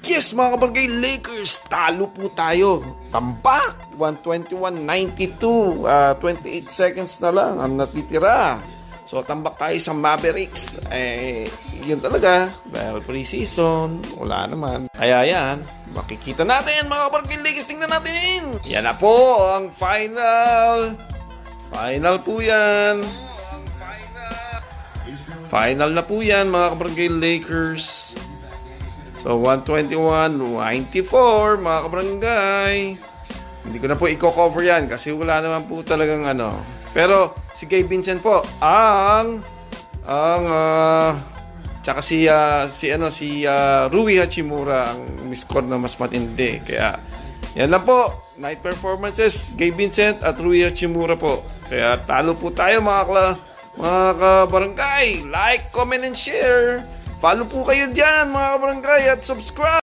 Yes, mga kabarangay, Lakers, talo po tayo. Tambak, 121-92, 28 seconds na lang ang natitira. So, tambak tayo sa Mavericks. Yun talaga, dahil pre-season, wala naman. Kaya yan, makikita natin, mga kabarangay, Lakers, tingnan natin. Yan na po, ang final. Final po yan. Final na po yan, mga kabarangay, Lakers. So, 121-94, mga kabarangay. Hindi ko na po i-cover yan kasi wala naman po talagang ano. Pero, si Gabe Vincent po, tsaka si Rui Hachimura ang miscore na mas matindi. Kaya, yan lang po. Night performances, Gabe Vincent at Rui Hachimura po. Kaya, talo po tayo, mga kabarangay. Like, comment, and share. Follow po kayo dyan, mga kabarangay, at subscribe!